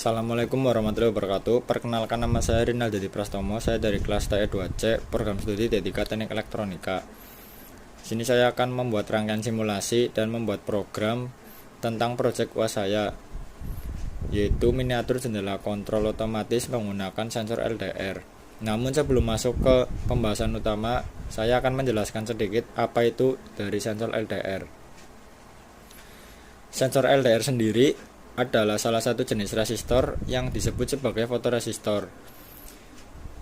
Assalamualaikum warahmatullahi wabarakatuh. Perkenalkan, nama saya Rinaldi Prastomo. Saya dari kelas TE2C, program studi D3 Teknik Elektronika. Sini saya akan membuat rangkaian simulasi dan membuat program tentang proyek UAS saya, yaitu miniatur jendela kontrol otomatis menggunakan sensor LDR. Namun sebelum masuk ke pembahasan utama, saya akan menjelaskan sedikit apa itu dari sensor LDR. Sensor LDR sendiri adalah salah satu jenis resistor yang disebut sebagai fotoresistor.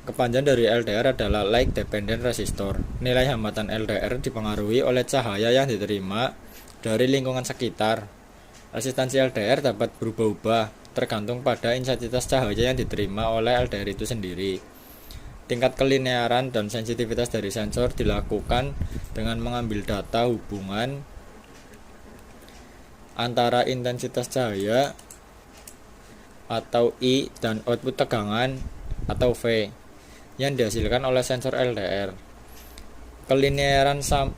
Kepanjangan dari LDR adalah Light Dependent Resistor. Nilai hambatan LDR dipengaruhi oleh cahaya yang diterima dari lingkungan sekitar. Resistansi LDR dapat berubah-ubah tergantung pada intensitas cahaya yang diterima oleh LDR itu sendiri. Tingkat kelinearan dan sensitivitas dari sensor dilakukan dengan mengambil data hubungan antara intensitas cahaya atau I dan output tegangan atau V yang dihasilkan oleh sensor LDR. Kelinearan sama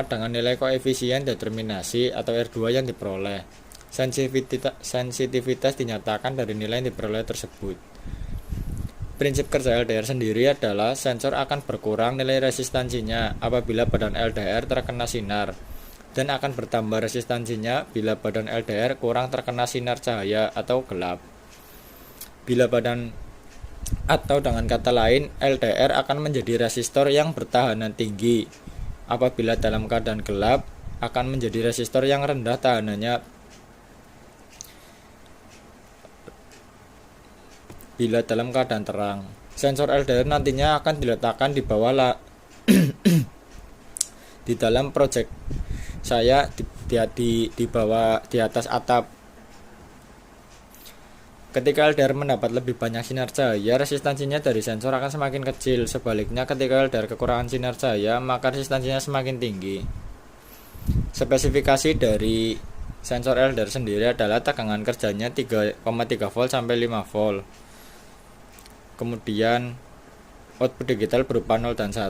dengan nilai koefisien determinasi atau R2 yang diperoleh. Sensitivitas dinyatakan dari nilai yang diperoleh tersebut. Prinsip kerja LDR sendiri adalah sensor akan berkurang nilai resistansinya apabila badan LDR terkena sinar, dan akan bertambah resistansinya bila badan LDR kurang terkena sinar cahaya atau gelap. Dengan kata lain, LDR akan menjadi resistor yang bertahanan tinggi. Apabila dalam keadaan gelap, akan menjadi resistor yang rendah tahanannya. Bila dalam keadaan terang, sensor LDR nantinya akan diletakkan di bawah di dalam proyek saya di bawah di atas atap. Ketika LDR mendapat lebih banyak sinar cahaya, resistansinya dari sensor akan semakin kecil. Sebaliknya, ketika LDR kekurangan sinar cahaya, maka resistansinya semakin tinggi. Spesifikasi dari sensor LDR sendiri adalah tegangan kerjanya 3,3 volt sampai 5 volt. Kemudian output digital berupa 0 dan 1.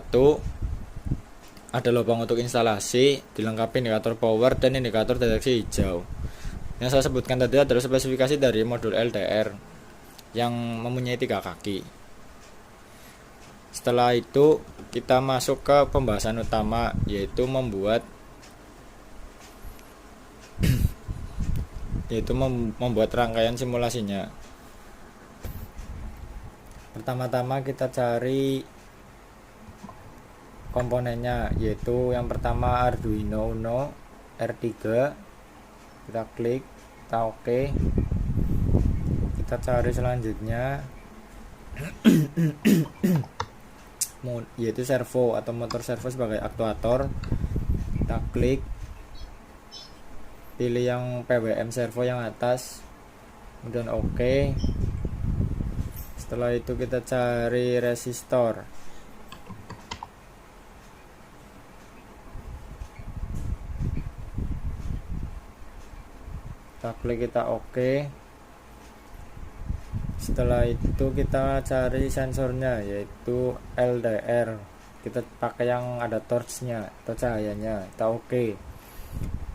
Ada lubang untuk instalasi, dilengkapi indikator power dan indikator deteksi hijau. Yang saya sebutkan tadi adalah spesifikasi dari modul LDR yang mempunyai 3 kaki. Setelah itu kita masuk ke pembahasan utama, yaitu membuat rangkaian simulasinya. Pertama-tama kita cari komponennya, yaitu yang pertama Arduino Uno R3. Kita klik, kita oke. Kita cari selanjutnya yaitu servo atau motor servo sebagai aktuator. Kita klik, pilih yang PWM servo yang atas, kemudian oke. Setelah itu kita cari resistor. Kita klik, kita oke. Setelah itu kita cari sensornya, yaitu LDR. Kita pakai yang ada torchnya atau cahayanya. Kita oke.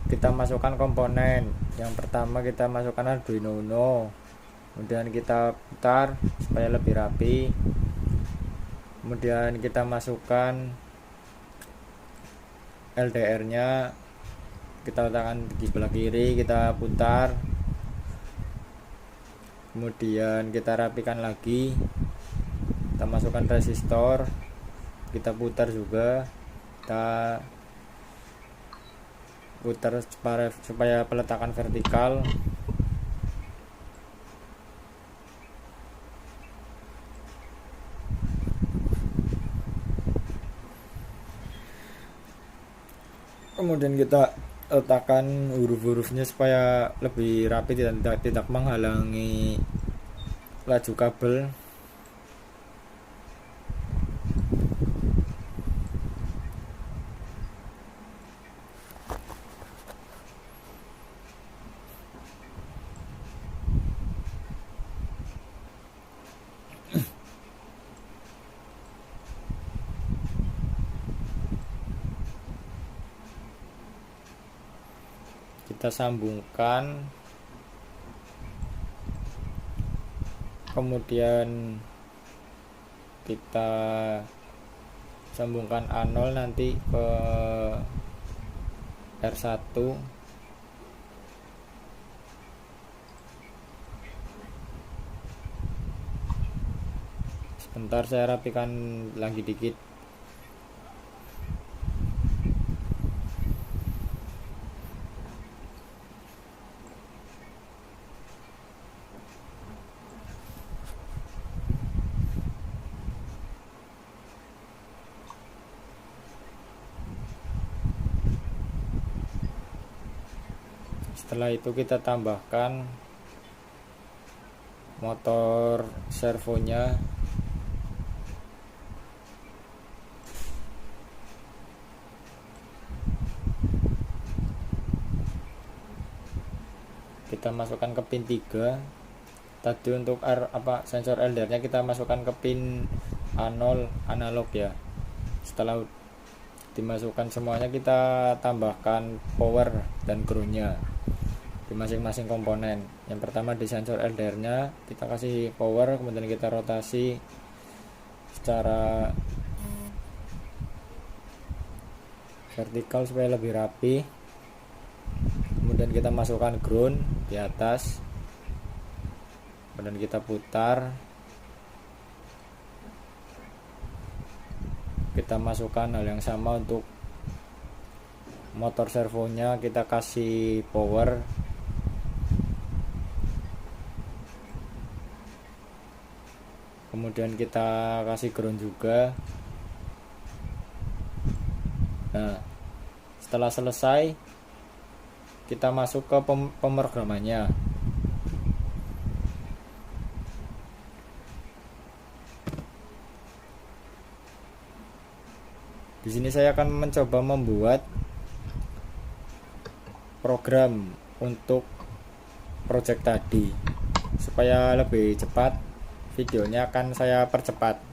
Kita masukkan komponen. Yang pertama kita masukkan Arduino Uno, kemudian kita putar supaya lebih rapi. Kemudian kita masukkan LDR nya, kita letakkan di sebelah kiri, kita putar. Kemudian kita rapikan lagi, kita masukkan resistor, kita putar juga, kita putar supaya peletakan vertikal. Kemudian kita letakkan huruf-hurufnya supaya lebih rapi dan tidak menghalangi laju kabel. Kita sambungkan kemudian kita sambungkan A0 nanti ke R1. Sebentar, saya rapikan lagi dikit. Setelah itu kita tambahkan motor servonya. Kita masukkan ke pin 3. Tadi untuk sensor LDR nya kita masukkan ke pin A0 analog ya. Setelah dimasukkan semuanya, kita tambahkan power dan ground nya di masing-masing komponen. Yang pertama di sensor LDR nya kita kasih power, kemudian kita rotasi secara vertikal supaya lebih rapi. Kemudian kita masukkan ground di atas, kemudian kita putar, kita masukkan hal yang sama untuk motor servonya. Kita kasih power, kemudian kita kasih ground juga. Nah, setelah selesai kita masuk ke pemrogramannya. Di sini saya akan mencoba membuat program untuk project tadi. Supaya lebih cepat, videonya akan saya percepat.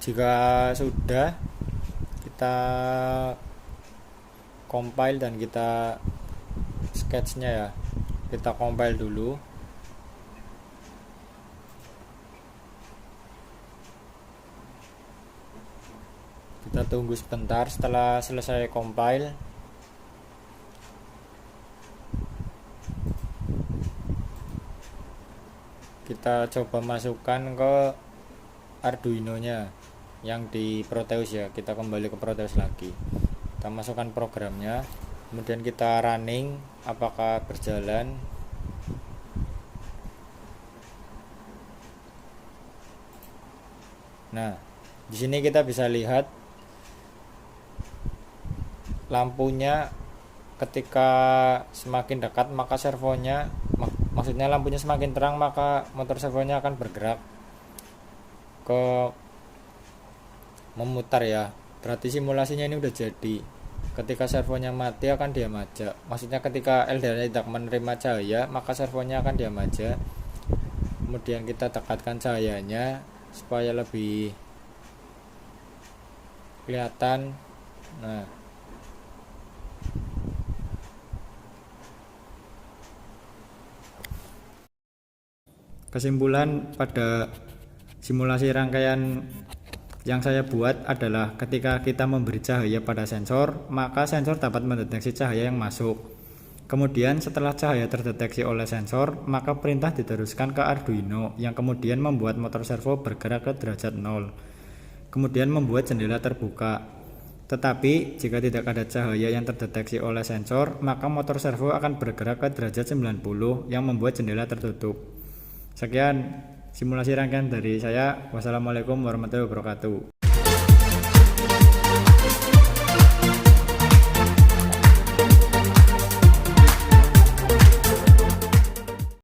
Jika sudah, kita compile dan kita sketchnya ya, kita compile dulu. Kita tunggu sebentar. Setelah selesai compile, kita coba masukkan ke Arduino nya yang di Proteus ya. Kita kembali ke Proteus lagi, kita masukkan programnya, kemudian kita running apakah berjalan. Nah, di sini kita bisa lihat lampunya ketika semakin dekat maka servonya, maksudnya lampunya semakin terang maka motor servonya akan bergerak ke memutar ya. Berarti simulasinya ini udah jadi. Ketika servonya mati akan diam aja. Maksudnya ketika LDR tidak menerima cahaya maka servonya akan diam aja. Kemudian kita dekatkan cahayanya supaya lebih kelihatan. Nah, kesimpulan pada simulasi rangkaian yang saya buat adalah ketika kita memberi cahaya pada sensor, maka sensor dapat mendeteksi cahaya yang masuk. Kemudian setelah cahaya terdeteksi oleh sensor, maka perintah diteruskan ke Arduino yang kemudian membuat motor servo bergerak ke derajat 0. Kemudian membuat jendela terbuka. Tetapi jika tidak ada cahaya yang terdeteksi oleh sensor, maka motor servo akan bergerak ke derajat 90 yang membuat jendela tertutup. Sekian simulasi rangkaian dari saya. Wassalamualaikum warahmatullahi wabarakatuh.